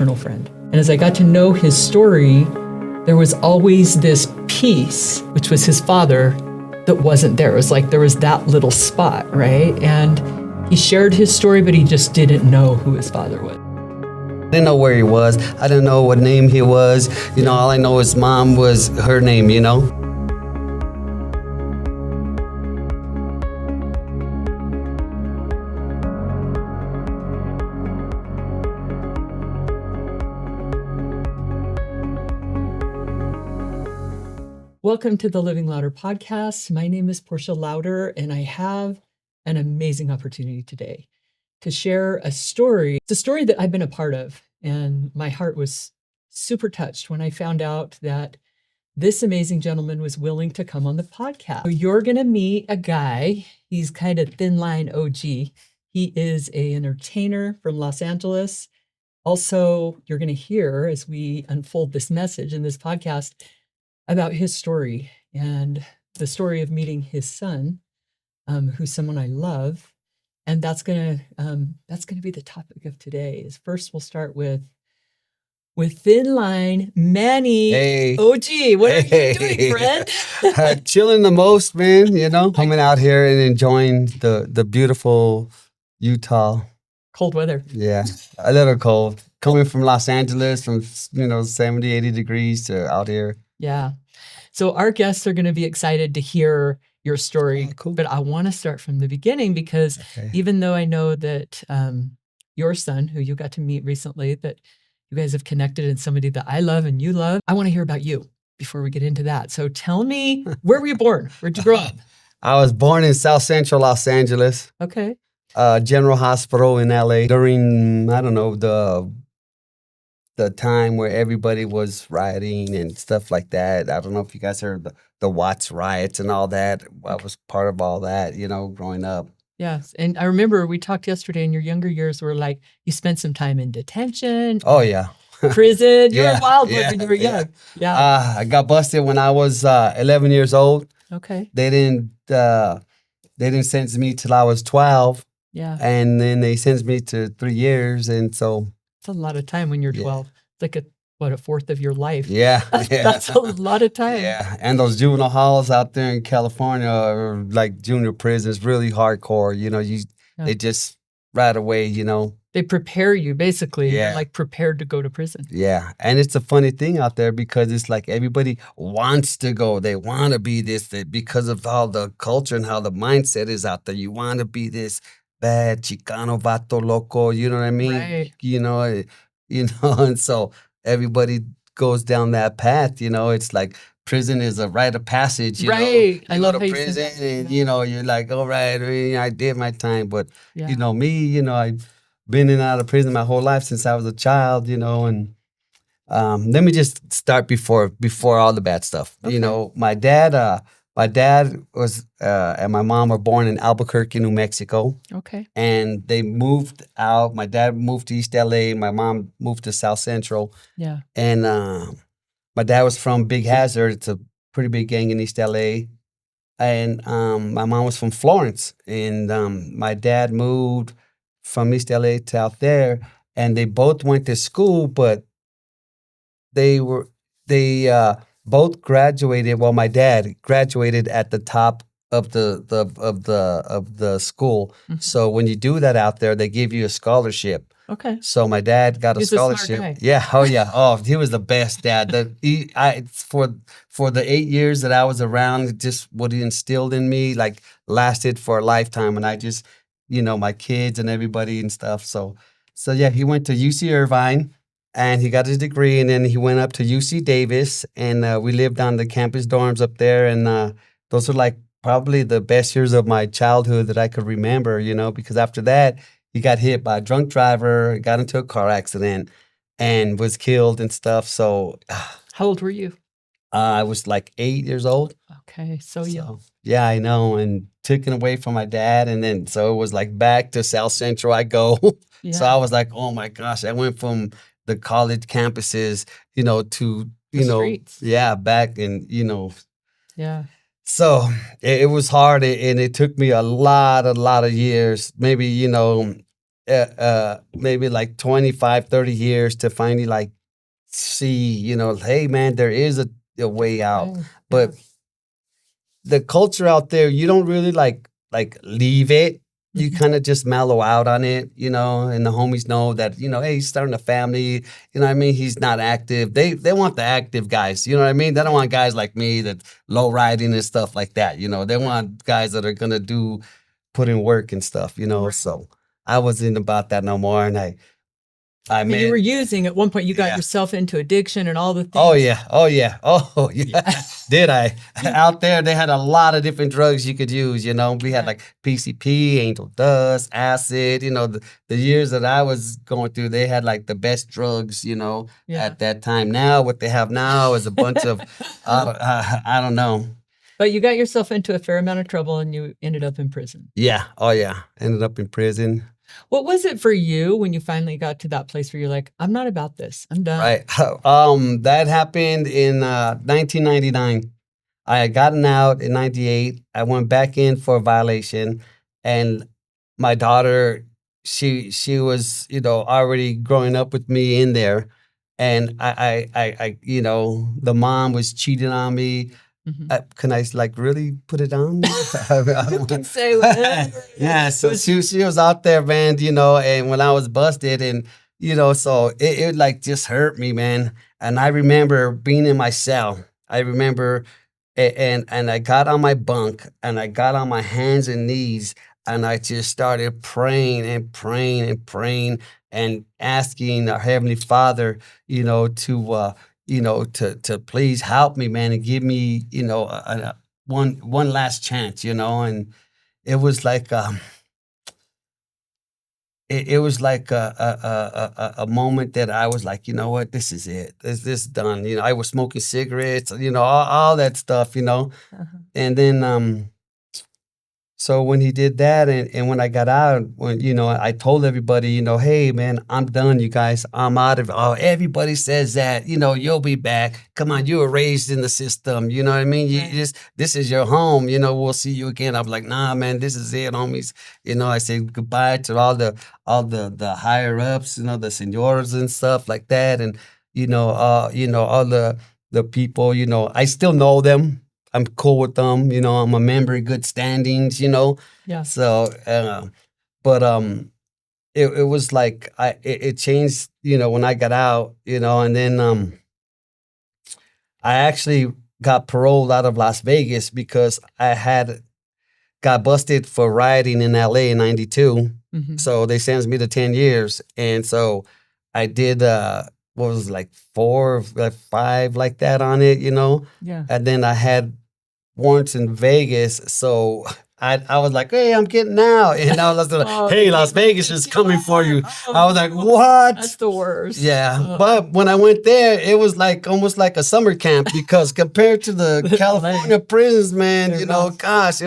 eternal friend. And as I got to know his story, there was always this piece, which was his father, that wasn't there. It was like there was that little spot, right? And he shared his story, but he just didn't know who his father was. I didn't know where he was. I didn't know what name he was. All I know is mom was her name, Welcome to the Living Louder podcast. My name is Portia Louder, and I have an amazing opportunity today to share a story. It's a story that I've been a part of, and my heart was super touched when I found out that this amazing gentleman was willing to come on the podcast. So you're going to meet a guy. He's kind of thin line OG. He is an entertainer from Los Angeles. Also, you're going to hear as we unfold this message in this podcast about his story and the story of meeting his son, who's someone I love. And that's gonna be the topic of today. Is first we'll start with thin line Manny. Hey. OG, what are you doing, friend? Chilling the most, man, coming out here and enjoying the beautiful Utah. Cold weather. Yeah, a little cold. Coming from Los Angeles, from 70, 80 degrees to out here. Yeah. So our guests are going to be excited to hear your story. Oh, cool. But I want to start from the beginning because even though I know that your son, who you got to meet recently, that you guys have connected and somebody that I love and you love, I want to hear about you before we get into that. So tell me, where were you born? Where'd you grow up? I was born in South Central Los Angeles. Okay. General Hospital in LA during, the time where everybody was rioting and stuff like that. I don't know if you guys heard the Watts riots and all that. I was part of all that, growing up. Yes. And I remember we talked yesterday in your younger years where like you spent some time in detention. Oh, yeah. Prison. You were a wild one when you were young. Yeah. I got busted when I was 11 years old. Okay. They didn't sentence me till I was 12. Yeah. And then they sentenced me to 3 years. And so it's a lot of time when you're 12. It's like a fourth of your life. Yeah. That's a lot of time. Yeah. And those juvenile halls out there in California are like junior prisons, really hardcore. They just right away, They prepare you basically. Yeah. You're like prepared to go to prison. Yeah. And it's a funny thing out there because it's like everybody wants to go. They want to be this, because of all the culture and how the mindset is out there. You want to be this bad Chicano vato loco, you know what I mean? Right. And so everybody goes down that path, it's like prison is a rite of passage, right. I love go to prison and, you're like, all right, I did my time. But, me, I've been in and out of prison my whole life since I was a child, and let me just start before all the bad stuff. Okay. My dad was and my mom were born in Albuquerque, New Mexico. Okay. And they moved out. My dad moved to East LA. My mom moved to South Central. Yeah. And my dad was from Big Hazard. It's a pretty big gang in East LA. And my mom was from Florence. And my dad moved from East LA to out there. And they both went to school, but they both graduated. Well, my dad graduated at the top of the school. Mm-hmm. So when you do that out there, they give you a scholarship. Okay. So my dad got a scholarship. A smart guy. Yeah. Oh yeah. Oh, he was the best dad. For the 8 years that I was around, just what he instilled in me like lasted for a lifetime. And I just, my kids and everybody and stuff. So yeah, he went to UC Irvine. And he got his degree, and then he went up to UC Davis, and we lived on the campus dorms up there. And those are like probably the best years of my childhood that I could remember, because after that, he got hit by a drunk driver, got into a car accident, and was killed and stuff. So, how old were you? I was like 8 years old. Okay, so young. Yeah, I know, and taken away from my dad, and then so it was like back to South Central I go. Yeah. So I was like, oh my gosh, I went from the college campuses, to, streets. Yeah, back and, Yeah. So it was hard and it took me a lot of years, maybe, maybe like 25, 30 years to finally like see, hey man, there is a way out. Right. But the culture out there, you don't really like leave it. You Mhm. kind of just mellow out on it, and the homies know that, hey, he's starting a family, what I mean? He's not active. They want the active guys, you know what I mean? They don't want guys like me that low riding and stuff like that, They want guys that are gonna put in work and stuff, Right. So I wasn't about that no more. And I So you met were using at one point, you got yeah. yourself into addiction and all the Oh things. yeah. Oh yeah. Oh yeah. Yeah. Did I? Out there, they had a lot of different drugs you could use. We had Right. like PCP, angel dust, acid. The years that I was going through, they had like the best drugs. Yeah. At that time. Now, what they have now is a bunch of I don't know. But you got yourself into a fair amount of trouble and you ended up in prison. Yeah. Oh yeah. Ended up in prison. What was it for you when you finally got to that place where you're like, I'm not about this. I'm done. Right. That happened in 1999. I had gotten out in 98. I went back in for a violation, and my daughter, she was, already growing up with me in there. And the mom was cheating on me. Mhm. Can I like really put it on? You can say whatever. Yeah, so she was out there, man, and when I was busted, and so it like just hurt me, man. And I remember being in my cell. I remember and I got on my bunk and I got on my hands and knees and I just started praying and praying and praying and asking our Heavenly Father, to please help me, man, and give me, one last chance, and it was like it was like a moment that I was like, you know what, this is it. This done. I was smoking cigarettes, all that stuff, Uh-huh. and then so when he did that, and when I got out, when I told everybody, hey man, I'm done, you guys, I'm out of it. Oh, everybody says that, you'll be back. Come on, you were raised in the system, you know what I mean? You Right. just this is your home, we'll see you again. I'm like, nah, man, this is it, homies. I said goodbye to all the higher ups, the senors and stuff like that, and all the people, I still know them. I'm cool with them, I'm a member in good standings, Yeah. So, but it was like it changed, when I got out, and then I actually got paroled out of Las Vegas because I had got busted for rioting in LA in '92. Mhm. So they sentenced me to 10 years, and so I did what was it, like 4, like 5, like that on it, Yeah. and then I had warrants in Vegas, so I was like, "Hey, I'm getting out," and I was like, Oh, "Hey, they Las Vegas is coming for you." Oh, I was like, no. "What?" That's the worst. Yeah, but when I went there, it was like almost like a summer camp because compared to the California prisons, man, They're rough. gosh,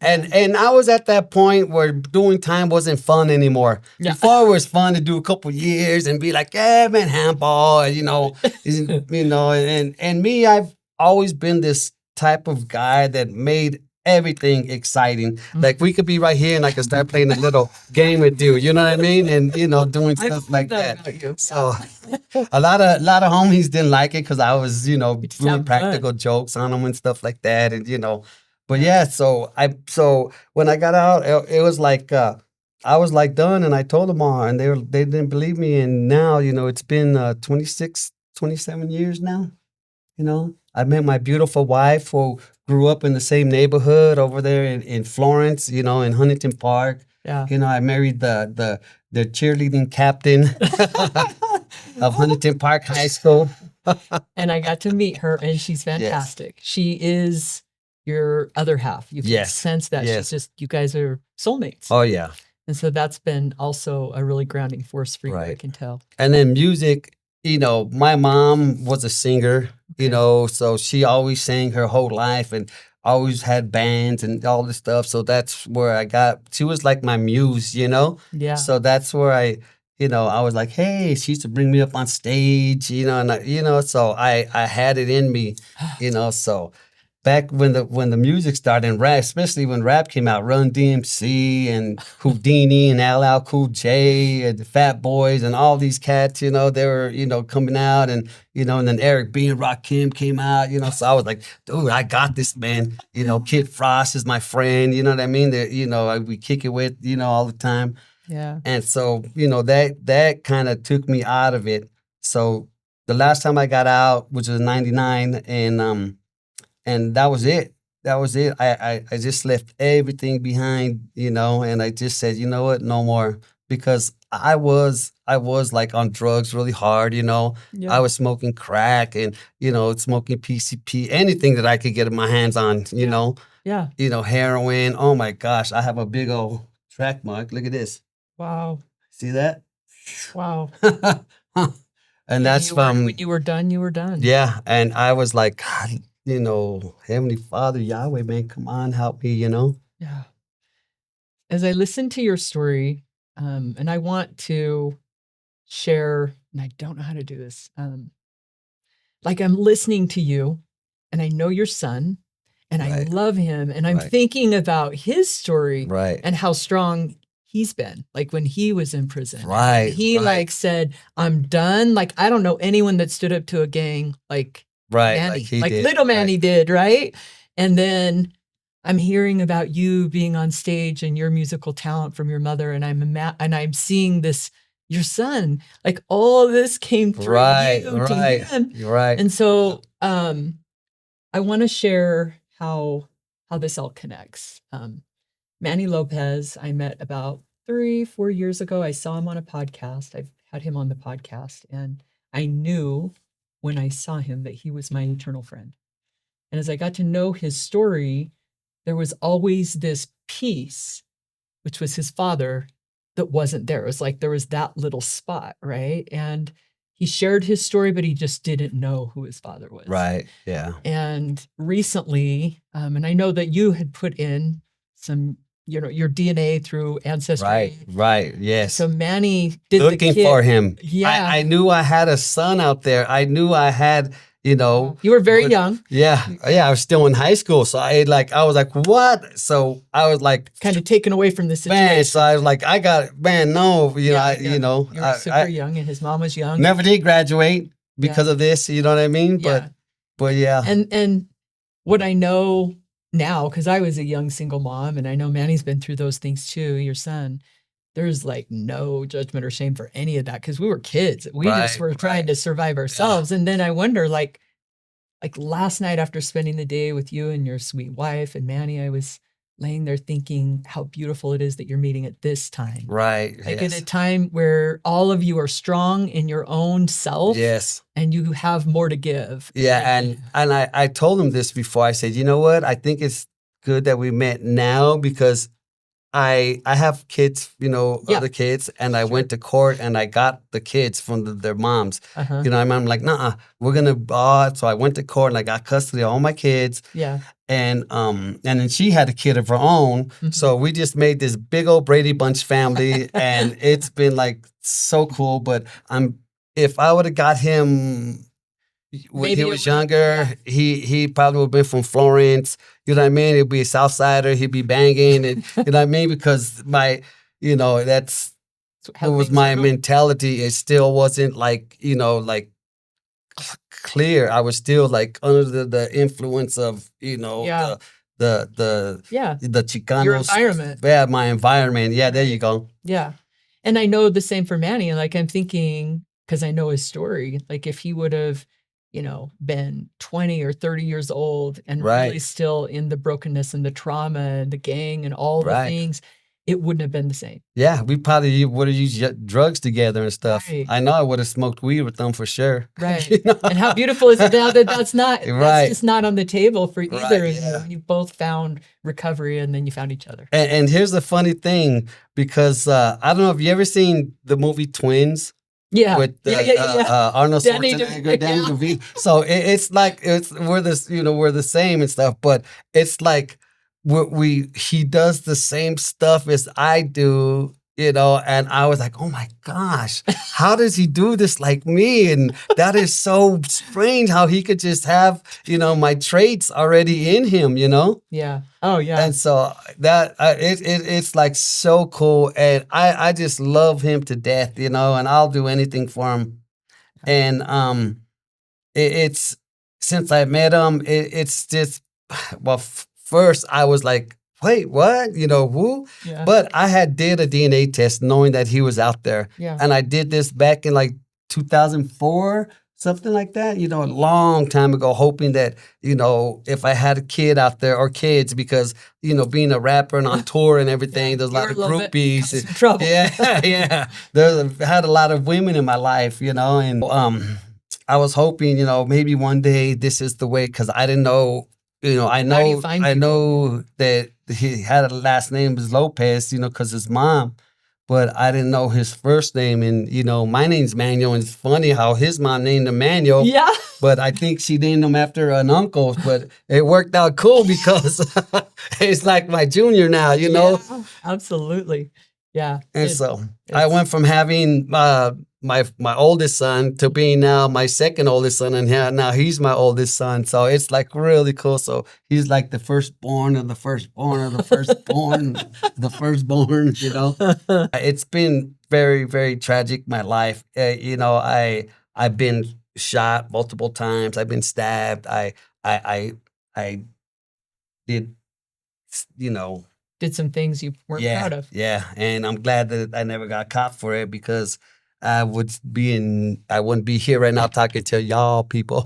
and I was at that point where doing time wasn't fun anymore. Yeah. Before it was fun to do a couple years and be like, "Yeah, man, handball," and and me, I've always been this type of guy that made everything exciting. Like we could be right here and I could start playing a little game with you. You know what I mean? And doing I've stuff heard like that that. about you. So a lot of homies didn't like it because I was, just doing having fun. practical jokes on them and stuff like that. And but yeah, so when I got out, it was like I was like done, and I told them all, and they didn't believe me. And now, it's been 26, 27 years now. I met my beautiful wife who grew up in the same neighborhood over there in Florence, in Huntington Park. Yeah. I married the cheerleading captain of Huntington Park High School. And I got to meet her, and she's fantastic. She is your other half. You can Yes. sense that. Yes. She's just, you guys are soulmates. Oh yeah. And so that's been also a really grounding force for you, I Right. can tell. And then music, my mom was a singer, so she always sang her whole life and always had bands and all this stuff. So that's where she was like my muse, Yeah. So that's where I was like, hey, she used to bring me up on stage, and so I had it in me, so back when the music started and rap, especially when rap came out, Run DMC and Houdini and LL Cool J and the Fat Boys and all these cats, they were, coming out and, and then Eric B and Rakim came out, so I was like, dude, I got this, man. Kid Frost is my friend, you know what I mean? We kick it with, all the time. Yeah. And so, that kind of took me out of it. So the last time I got out, which was 99, and that was it. That was it. I just left everything behind, and I just said, you know what, no more. Because I was like on drugs really hard, Yeah. I was smoking crack and, smoking PCP, anything that I could get my hands on, Yeah. Heroin. Oh my gosh, I have a big old track mark. Look at this. Wow. See that? Wow. And that's from when you were done, you were done. Yeah. And I was like, God, Heavenly Father, Yahweh, man, come on, help me, Yeah. As I listen to your story, and I want to share, and I don't know how to do this. Like I'm listening to you, and I know your son, and I Right. love him, and I'm Right. thinking about his story Right. and how strong he's been. Like when he was in prison, Right. he right. like said, "I'm done." Like I don't know anyone that stood up to a gang like Right. Manny, Like he like did. little Manny Right. did, right? And then I'm hearing about you being on stage and your musical talent from your mother, and I'm seeing this your son, like all this came through Right. you to Right. him. You're right. And so I want to share how this all connects. Manny Lopez, I met about 3-4 years ago. I saw him on a podcast. I've had him on the podcast, and I knew when I saw him that he was my eternal friend. And as I got to know his story, there was always this piece, which was his father, that wasn't there. It was like there was that little spot, right? And he shared his story, but he just didn't know who his father was. Right. Yeah. And recently, and I know that you had put in some, your DNA through Ancestry. Right. Right. Yes. So Manny did Looking the kid. for him. Yeah. I knew I had a son out there. I knew I had, You were very but- young, Yeah. Yeah. I was still in high school. So I was like, what? So I was like, kind of taken away from the situation. man, so I was like, I got, man, no, You were I super young, and his mom was young. never did graduate because of this, you know what I mean? Yeah. But yeah. And what I know now, because I was a young single mom, and I know Manny's been through those things too, your son, there's like no judgment or shame for any of that, because we were kids. We just were trying to survive ourselves. And then I wonder, like last night after spending the day with you and your sweet wife and Manny, I was laying there thinking how beautiful it is that you're meeting at this time. Right. Like yes. at a time where all of you are strong in your own self. Yes. And you have more to give. Yeah. And I told him this before. I said, you know what? I think it's good that we met now, because I have kids, other kids, and I went to court and I got the kids from their moms. Uh-huh. I'm like, nah, we're gonna. So I went to court and I got custody of all my kids. Yeah. And then she had a kid of her own. Mm-hmm. So we just made this big old Brady Bunch family, and it's been like so cool. But if I would have got him when Maybe he was younger, he probably would have been from Florence. You know what I mean? He'd be a South Sider. He'd be banging, and you know what I mean? Because that's it was my mentality. It still wasn't like clear. I was still like under the influence of the Chicanos. Your environment. Yeah, my environment. Yeah, there you go. Yeah. And I know the same for Manny. Like I'm thinking, because I know his story, like if he would have, been 20 or 30 years old and really still in the brokenness and the trauma and the gang and all the things, it wouldn't have been the same. Yeah, we probably would have used drugs together and stuff. Right. I know I would have smoked weed with them for sure. Right. And how beautiful is it now that that's just not on the table for either of you. You both found recovery, and then you found each other. And here's the funny thing, because I don't know if you ever seen the movie Twins. Yeah. With Arnold Schwarzenegger, Danny DeVito. So it's like we're the same and stuff, but it's like he does the same stuff as I do, and I was like, oh my gosh, how does he do this like me? And that is so strange how he could just have, my traits already in him, Yeah. Oh, yeah. And so that it's like so cool, and I just love him to death, and I'll do anything for him. And it's since I met him, it's just well, first I was like, wait, what? Who? Yeah. But I had did a DNA test knowing that he was out there, Yeah. and I did this back in like 2004. Something like that, a long time ago, hoping that, if I had a kid out there or kids, because, being a rapper and on tour and everything, there's a lot of groupies. Some trouble. Yeah, yeah. I had a lot of women in my life, and I was hoping, maybe one day this is the way, because I didn't know, I How do you know, find I people? know that he had a last name was Lopez, because his mom, but I didn't know his first name. And, my name's Manuel, and it's funny how his mom named him Manuel. Yeah. But I think she named him after an uncle, but it worked out cool because it's like my junior now, Yeah, absolutely. Yeah. And so I went from having my oldest son to being now my second oldest son, and now he's my oldest son. So it's like really cool. So he's like the firstborn of the firstborn of the firstborn, the firstborn. It's been very, very tragic. My life. I've been shot multiple times. I've been stabbed. I did, did some things you weren't proud of. Yeah, and I'm glad that I never got caught for it, because I wouldn't be here right now talking to y'all people.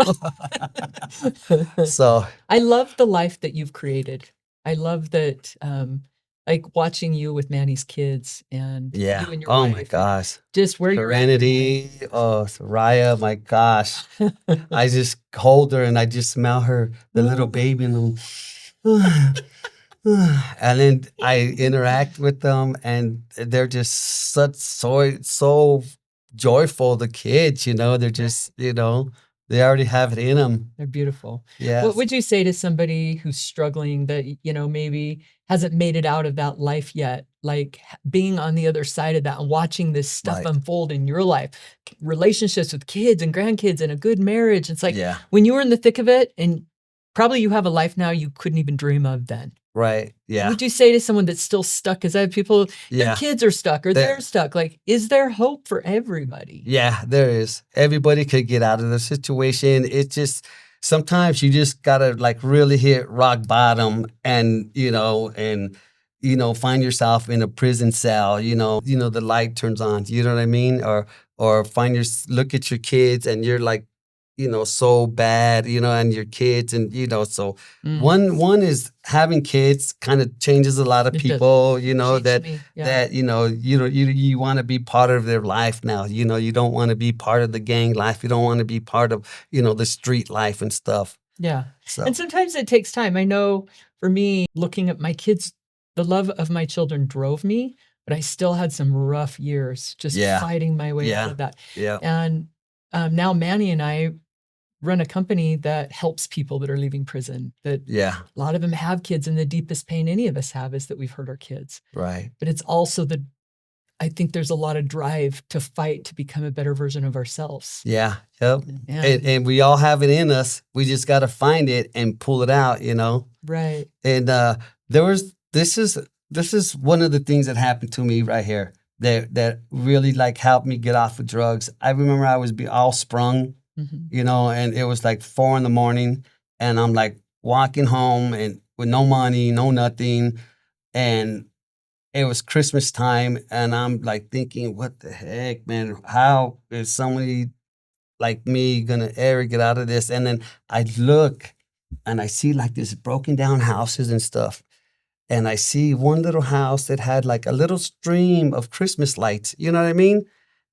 So I love the life that you've created. I love that, like watching you with Manny's kids and you and your wife. My gosh. Just where you're at. Serenity, Soraya, my gosh. I just hold her and I just smell her, the little baby, and and then I interact with them, and they're just so joyful. The kids, they're just, they already have it in them. They're beautiful. Yeah. What would you say to somebody who's struggling that, maybe hasn't made it out of that life yet? Like being on the other side of that and watching this stuff unfold in your life, relationships with kids and grandkids and a good marriage. It's like when you were in the thick of it, and probably you have a life now you couldn't even dream of then. Right. Yeah. What would you say to someone that's still stuck? Because I have people, their kids are stuck or they're stuck. Like, is there hope for everybody? Yeah, there is. Everybody could get out of the situation. It's just sometimes you just gotta like really hit rock bottom, and find yourself in a prison cell. The light turns on. You know what I mean? Or look at your kids and you're like, so bad, and your kids, and so one is having kids kind of changes a lot of people, that you want to be part of their life now. You don't want to be part of the gang life. You don't want to be part of the street life and stuff. Yeah. So. And sometimes it takes time. I know for me, looking at my kids, the love of my children drove me, but I still had some rough years just fighting my way out of that. Yeah. And now Manny and I run a company that helps people that are leaving prison. That a lot of them have kids, and the deepest pain any of us have is that we've hurt our kids. Right. But it's also I think there's a lot of drive to fight to become a better version of ourselves. Yeah. Yep. And we all have it in us. We just got to find it and pull it out, Right. And this is one of the things that happened to me right here that really like helped me get off of drugs. I remember I was all sprung. And it was like 4 a.m, and I'm like walking home and with no money, no nothing. And it was Christmas time, and I'm like thinking, what the heck, man? How is somebody like me gonna ever get out of this? And then I look and I see like this broken down houses and stuff. And I see one little house that had like a little stream of Christmas lights. You know what I mean?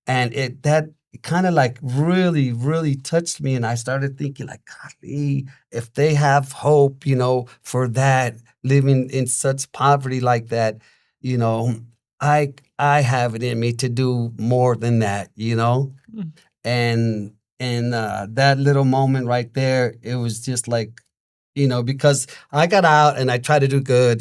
And that kind of like really, really touched me. And I started thinking like, golly, if they have hope, for that, living in such poverty like that, I have it in me to do more than that, And that little moment right there, it was just like because I got out and I tried to do good,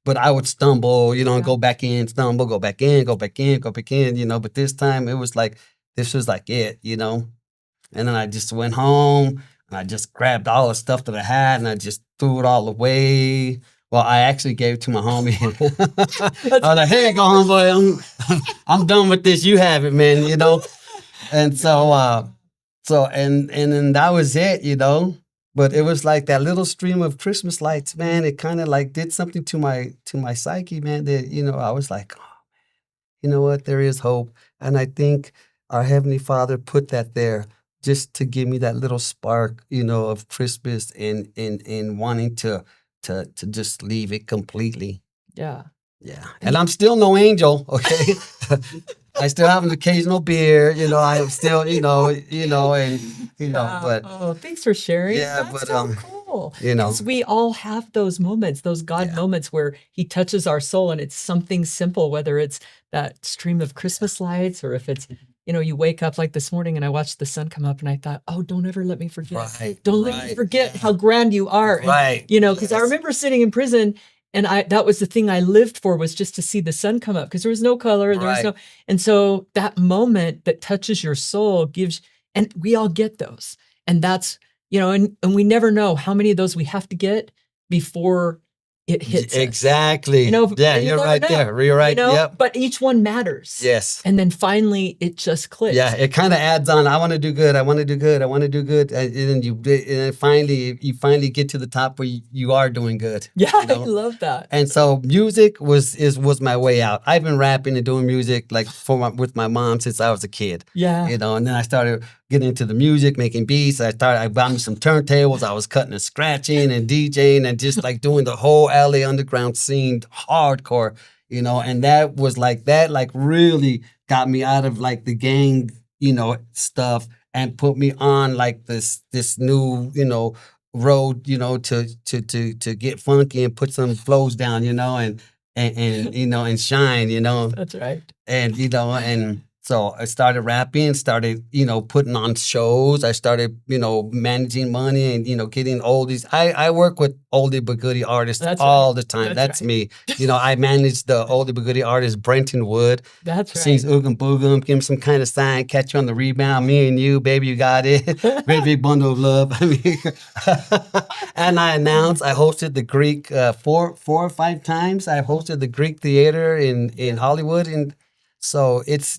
but I would stumble, and Yeah. go back in, stumble, go back in, go back in, go back in, but this time it was like, this was like it. And then I just went home and I just grabbed all the stuff that I had and I just threw it all away. Well, I actually gave it to my homie. I was like, "Hey, go homeboy, I'm done with this. You have it, man." And and then that was it. But it was like that little stream of Christmas lights, man. It kind of like did something to my psyche, man. That I was like, oh, you know what? There is hope, and I think our Heavenly Father put that there just to give me that little spark, of Christmas and wanting to just leave it completely. Yeah. Yeah. And I'm still no angel, okay? I still have an occasional beer, I am still, but Oh, thanks for sharing. yeah, That's but so cool. you know, Because we all have those moments, those God yeah, moments where He touches our soul, and it's something simple, whether it's that stream of Christmas lights, or if it's, you wake up like this morning and I watched the sun come up and I thought, oh, don't ever let me forget. right, Don't let me right, forget yeah, how grand you are. And, right, because I yes, remember sitting in prison, and that was the thing I lived for, was just to see the sun come up, because there was no color, there was no, right, and so that moment that touches your soul gives, and we all get those. And that's, and we never know how many of those we have to get before it hits us. exactly. Yeah, And you you're never right know, there. You're right. Yep. but each one matters. Yes. And then finally it just clicks. Yeah, it kind of adds on. I want to do good. I want to do good. I want to do good. And then you finally get to the top where you are doing good. Yeah, I love that. And so music was my way out. I've been rapping and doing music like with my mom since I was a kid. Yeah. And then I started getting into the music, making beats. I bought me some turntables. I was cutting and scratching and DJing and just like doing the whole LA underground scene hardcore, and that was like really got me out of like the gang, stuff, and put me on like this new, road, to get funky and put some flows down, and shine, That's right. and and so I started rapping, started putting on shows. I started managing money and getting oldies. I work with oldie but goodie artists That's all right. the time. That's That's me. I manage the oldie but goodie artist Brenton Wood. That's right. Sings Oogum Boogum, give him some kind of sign, catch you on the rebound. Me and you, baby, you got it. Great big bundle of love. I mean, and I hosted the Greek 4 or 5 times. I hosted the Greek Theater in Hollywood, and so it's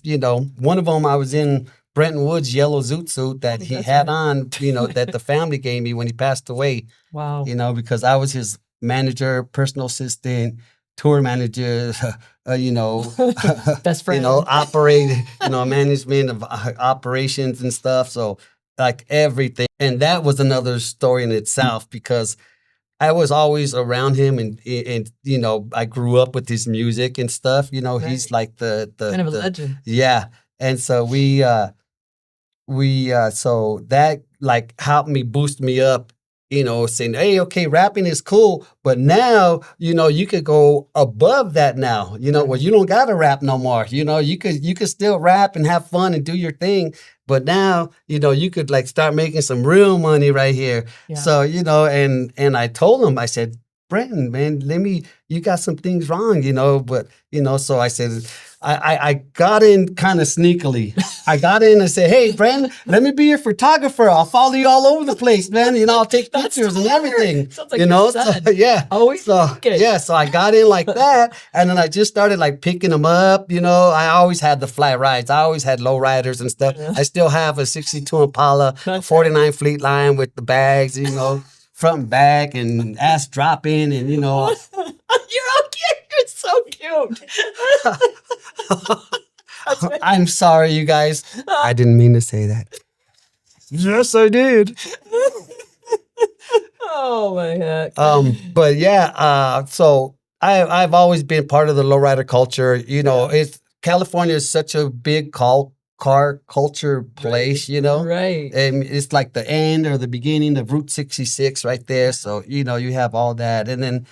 one of them. I was in Brenton Wood's yellow zoot suit that he That's had right. on, that the family gave me when he passed away. Wow. Because I was his manager, personal assistant, tour manager, Best friend. operate, management of operations and stuff. So like everything. And that was another story in itself because I was always around him and I grew up with his music and stuff. He's Right. like the Kind of a legend. yeah. And so so that like helped me boost me up, saying, hey, okay, rapping is cool, but now, you could go above that now, where you don't gotta rap no more. You could still rap and have fun and do your thing, but now, you could like start making some real money right here. Yeah. So, and I told him, I said, Brenton, man, you got some things wrong, but, so I said, I got in kind of sneakily. I got in and said, hey, Brenton, let me be your photographer. I'll follow you all over the place, man. I'll take pictures and everything. Sounds like your son. So, yeah. Always so thinking. yeah, so I got in like that, and then I just started like picking them up. I always had the fly rides. I always had low riders and stuff. Yeah. I still have a '62 Impala, a '49 Fleet Line with the bags, front and back, and ass dropping, and You're all cute. You're so cute. I'm sorry, you guys. I didn't mean to say that. Yes, I did. Oh my heck. But yeah, so I've always been part of the lowrider culture. It's California is such a big car culture place, Right. And it's like the end or the beginning of Route 66 right there. So, you have all that. And then,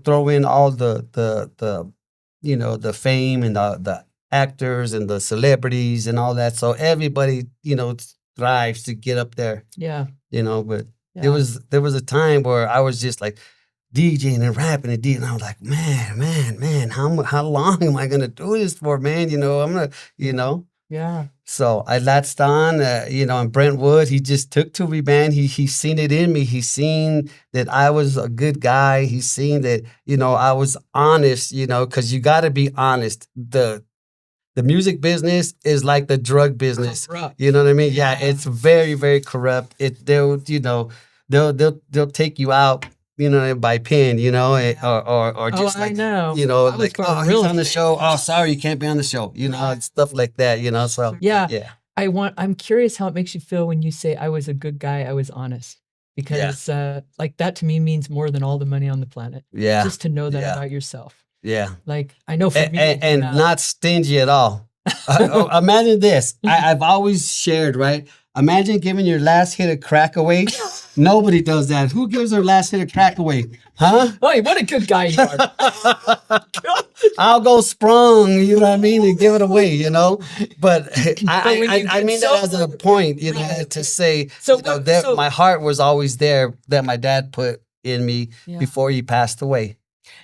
throw in all the fame and the actors and the celebrities and all that. So everybody, thrives to get up there, Yeah. but Yeah. There was a time where I was just like DJing and rapping and DJing. And I was like, man, how long am I gonna do this for, man? You know, I'm gonna, you know. Yeah. So I latched on, you know, in Brentwood. He just took to me, man. He seen it in me. He seen that I was a good guy. He seen that, you know, I was honest, you know, because you got to be honest. The music business is like the drug business. Corrupt. You know what I mean? Yeah, Yeah. it's very, very corrupt. They'll, you know, they'll take you out, you know, by pin, you know, or just I like, know. you know, I was like, from oh, he's real on the estate. show. Oh, sorry, you can't be on the show. You know, and stuff like that. You know, so Yeah. yeah. I'm curious how it makes you feel when you say I was a good guy, I was honest. Because like that to me means more than all the money on the planet. Yeah. Just to know that Yeah. about yourself. Yeah. Like I know for me, And not stingy at all. Imagine this. I've always shared, right? Imagine giving your last hit of crack away. Nobody does that. Who gives their last hit of crack away? Huh? Hey, what a good guy you are. I'll go sprung, you know what I mean, and give it away, you know. But I mean that as a point, you know, to say, So you know, that my heart was always there that my dad put in me before he passed away.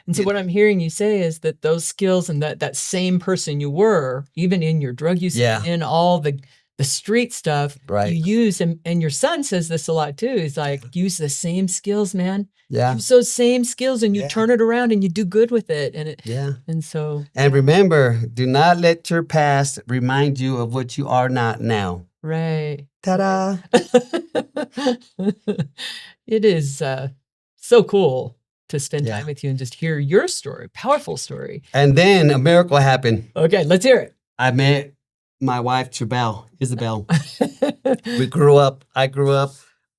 And so what I'm hearing you say is that those skills and that same person you were, even in your drug use, in all the street stuff, you use, and your son says this a lot too. He's like, use the same skills, man. Yeah. Use those same skills and you turn it around and you do good with it. And it, and so. And remember, do not let your past remind you of what you are not now. Right. Ta-da. It is so cool to spend time with you and just hear your story, powerful story. And then a miracle happened. Okay, let's hear it. I met my wife, Isabel. We grew up. I grew up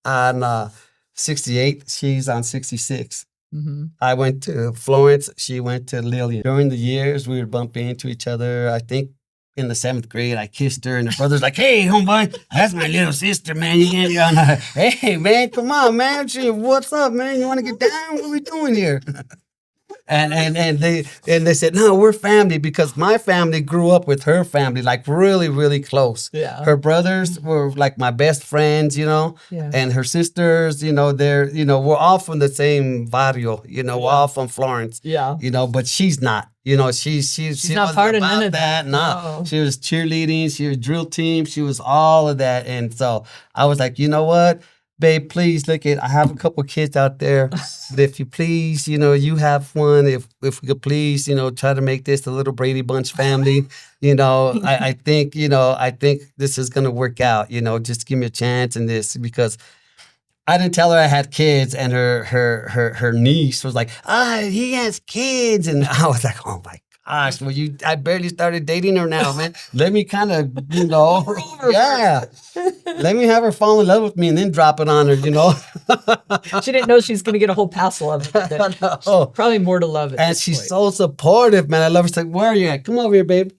on 68. She's on 66. Mm-hmm. I went to Florence. She went to Lillian. During the years, we would bump into each other. I think in the 7th grade, I kissed her, and her brother's like, "Hey, homeboy, that's my little sister, man. You can't be on her. Hey, man, come on, man. What's up, man? You want to get down? What are we doing here?" And they said, "No, we're family," because my family grew up with her family, like really, really close. Yeah. Her brothers were like my best friends, you know, and her sisters, you know, we're all from the same barrio, you know, we're all from Florence. Yeah. You know, but she's not. You know, she not part of none of that. No. She was cheerleading, she was drill team, she was all of that. And so I was like, you know what? Babe, please I have a couple kids out there. But if you please, you know, you have one. If we could please, you know, try to make this a little Brady Bunch family, you know, I think this is gonna work out. You know, just give me a chance in this, because I didn't tell her I had kids, and her niece was like, he has kids, and I was like, oh my gosh, well, I barely started dating her now, man. Let me kind of, you know, let me have her fall in love with me and then drop it on her, you know. She didn't know she's going to get a whole passel of it. No. Probably more to love it. And she's so supportive, man. I love her. She's like, "Where are you at? Come over here, babe."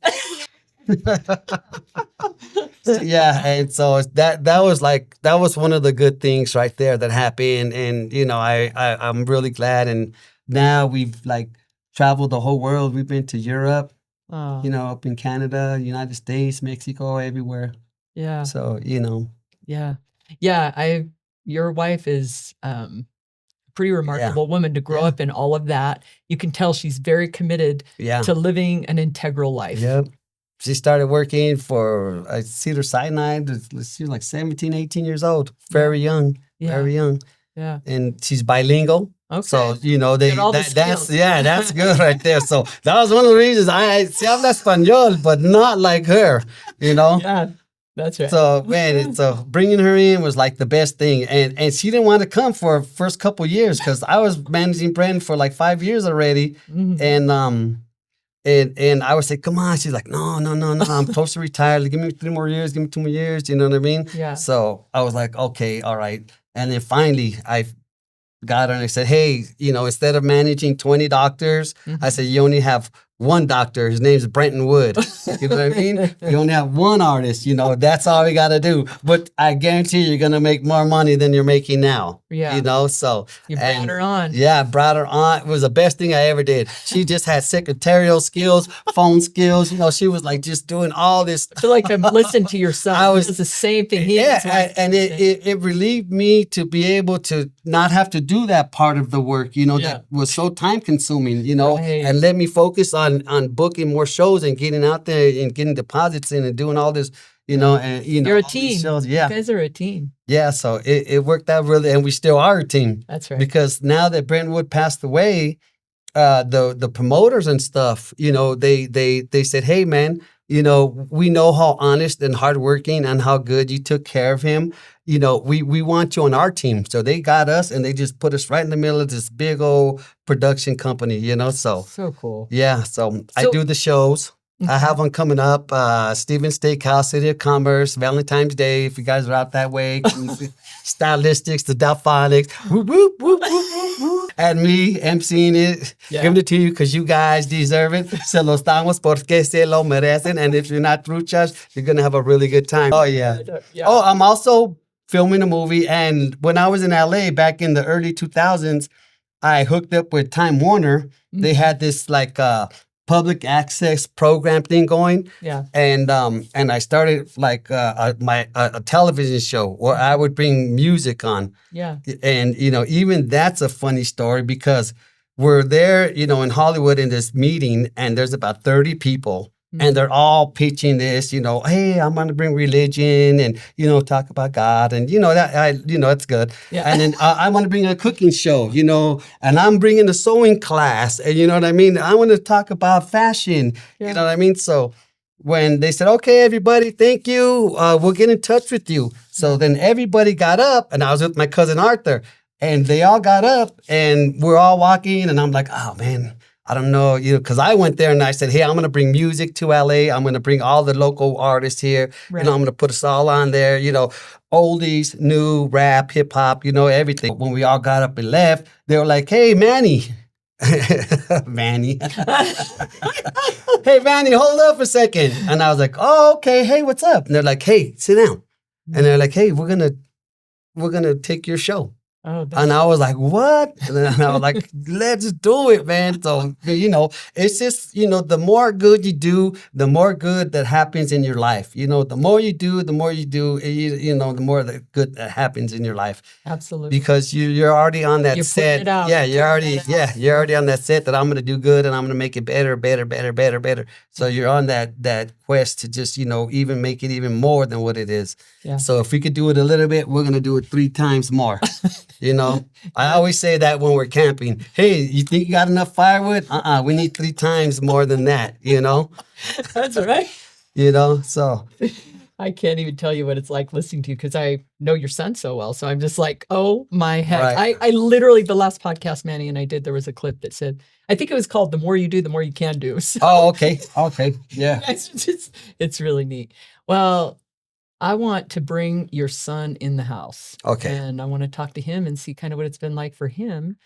And so that was one of the good things right there that happened, and you know, I'm really glad. And now we've like traveled the whole world. We've been to Europe, you know, up in Canada, United States, Mexico, everywhere. Yeah. So, you know. Yeah. Your wife is a pretty remarkable woman to grow up in all of that. You can tell she's very committed to living an integral life. Yep. She started working for Cedar Sinai. She was like 17, 18 years old. Very young. Very young. Yeah. And she's bilingual. Okay. So, you know, that's good right there. So that was one of the reasons I habla español, but not like her, you know? Yeah, that's right. So, man, bringing her in was like the best thing. And she didn't want to come for the first couple years, because I was managing Brandon for like 5 years already. Mm-hmm. And I would say, "Come on." She's like, no, I'm close to retire. Give me 3 more years. Give me 2 more years. You know what I mean? Yeah. So I was like, okay, all right. And then finally I got her and I said, "Hey, you know, instead of managing 20 doctors, I said, you only have one doctor. His name's Brenton Wood. You know what I mean? You only have one artist, that's all we got to do. But I guarantee you're going to make more money than you're making now. Yeah. So. You brought her on. Yeah, brought her on. It was the best thing I ever did. She just had secretarial skills, phone skills. She was like just doing all this. I feel like I'm listening to your son. It's the same thing. And it relieved me to be able to not have to do that part of the work, that was so time consuming, and let me focus on booking more shows and getting out there and getting deposits in and doing all this, and you're a team. Shows. Yeah. You guys are a team. Yeah, so it worked out really, and we still are a team. That's right. Because now that Brentwood passed away, the promoters and stuff, they said, hey man, we know how honest and hardworking and how good you took care of him. We want you on our team. So they got us and they just put us right in the middle of this big old production company, So cool. Yeah, so I do the shows. I have one coming up, Stevens Steakhouse, City of Commerce, Valentine's Day, if you guys are out that way. Stylistics, the Delphonics, whoop, whoop, whoop, whoop, whoop. And me emceeing it, giving it to you because you guys deserve it. Se lo estamos porque se lo merecen. And if you're not truchas, you're going to have a really good time. Oh, yeah. Oh, I'm also filming a movie. And when I was in LA back in the early 2000s, I hooked up with Time Warner. They had this public access program thing going. Yeah. And I started a television show where I would bring music on. Yeah. And, even that's a funny story because we're there, in Hollywood in this meeting and there's about 30 people. And they're all pitching this, hey, I'm going to bring religion and, talk about God. And, that's good. Yeah. And then I want to bring a cooking show, and I'm bringing a sewing class. And you know what I mean? I want to talk about fashion. Yeah. You know what I mean? So when they said, okay, everybody, thank you. We'll get in touch with you. So then everybody got up and I was with my cousin Arthur and they all got up and we're all walking. And I'm like, oh, man. I don't know, because I went there and I said, hey, I'm going to bring music to LA. I'm going to bring all the local artists here. Right. I'm going to put us all on there, oldies, new, rap, hip hop, everything. When we all got up and left, they were like, hey, Manny. Manny. Hey, Manny, hold up a second. And I was like, oh, okay. Hey, what's up? And they're like, hey, sit down. And they're like, hey, we're going to take your show. Oh, and I was like, what? And then I was like, let's do it, man. So, it's just, the more good you do, the more good that happens in your life. The more you do, the more the good that happens in your life. Absolutely. Because you're already on that set. Yeah, you're already on that set that I'm going to do good and I'm going to make it better. So you're on that quest to just, even make it even more than what it is. Yeah. So if we could do it a little bit, we're going to do it 3 times more. I always say that when we're camping. Hey, you think you got enough firewood? We need 3 times more than that, That's right. So. I can't even tell you what it's like listening to you because I know your son so well. So I'm just like, oh my heck. Right. I literally, the last podcast Manny and I did, there was a clip that said, I think it was called The More You Do, The More You Can Do. So, oh, okay. Yeah. It's really neat. Well, I want to bring your son in the house. Okay. And I want to talk to him and see kind of what it's been like for him.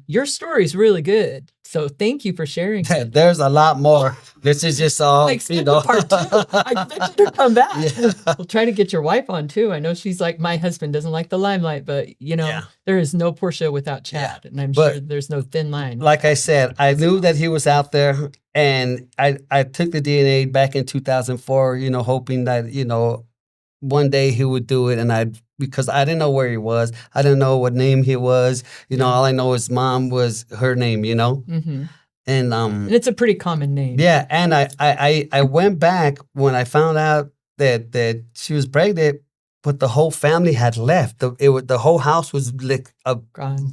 Your story is really good. So thank you for sharing. There's a lot more. This is just all, I expect part 2. I expect you to come back. Yeah. We'll try to get your wife on too. I know she's like, my husband doesn't like the limelight, but there is no Portia without Chad. Yeah. And I'm sure there's no thin line. Like I said, I knew that he was out there and I took the DNA back in 2004, hoping that, one day he would do it. Because I didn't know where he was. I didn't know what name he was. All I know is mom was her name, Mm-hmm. And it's a pretty common name. Yeah. And I went back when I found out that she was pregnant, but the whole family had left. The whole house was like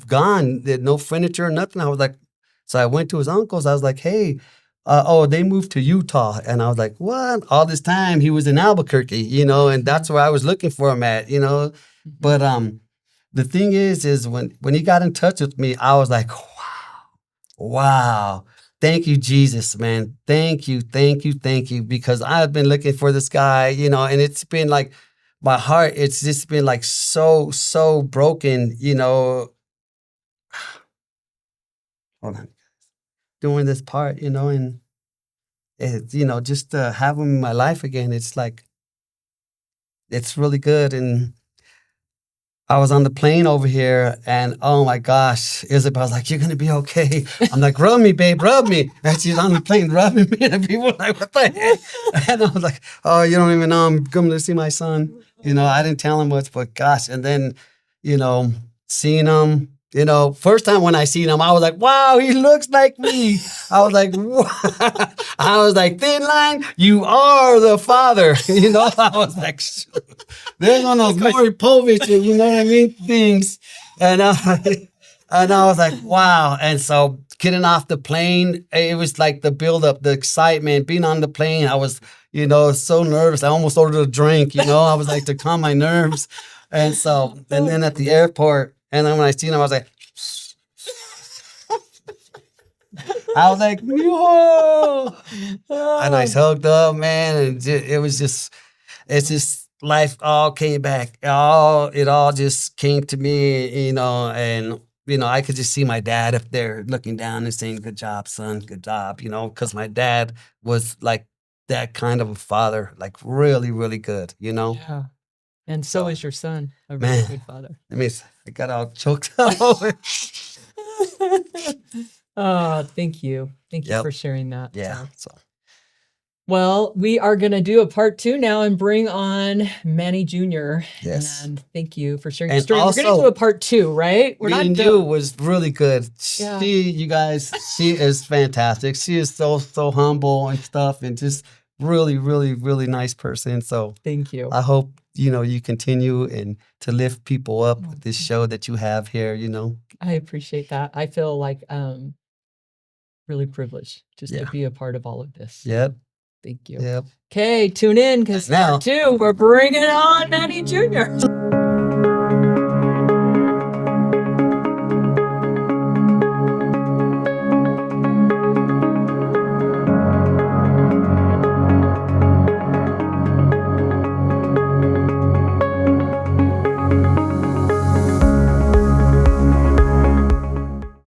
gone. There no furniture or nothing. I was like, so I went to his uncle's. I was like, hey, they moved to Utah. And I was like, what? All this time he was in Albuquerque, and that's where I was looking for him at, Mm-hmm. But the thing is when he got in touch with me, I was like, wow. Thank you, Jesus, man. Thank you. Because I've been looking for this guy, and it's been like my heart, it's just been like so broken, Hold on. Doing this part, and just to have him in my life again, it's like, it's really good. And I was on the plane over here, and oh my gosh, Isabel's like, "You're gonna be okay." I'm like, "Rub me, babe, rub me." And she's on the plane rubbing me, and people were like, "What the heck?" And I was like, "Oh, you don't even know I'm coming to see my son." I didn't tell him much, but gosh, and then, seeing him. First time when I seen him, I was like, "Wow, he looks like me." I was like, I was like, "Thin line, you are the father." I was like, there's one of those Maury Povich, you know what I mean, things. And and I was like, wow. And so getting off the plane, it was like the buildup, the excitement, being on the plane. I was, so nervous. I almost ordered a drink, I was like, to calm my nerves. And so, and then at the airport, and then when I seen him, I was like, whoa. And I hugged up, man. And it was just, it's just life all came back. It all just came to me, and I could just see my dad up there looking down and saying, "Good job, son, good job," because my dad was like that kind of a father, like really, really good, Yeah. And so is your son, a really Man, good father. I got all choked up. Oh, thank you. Thank you Yep. for sharing that. Yeah. So Well, we are going to do a part 2 now and bring on Manny Jr. yes. And thank you for sharing your And story. We're going to also, do a part 2, right? We're me not and done. you was really good. Yeah. She is fantastic. She is so humble and stuff, and just really, really, really nice person. So Thank you. I hope you continue and to lift people up with this show that you have here. I appreciate that. I feel like really privileged just to be a part of all of this. Yep. Thank you. Yep. Okay, tune in because now part 2, we're bringing on Manny Jr.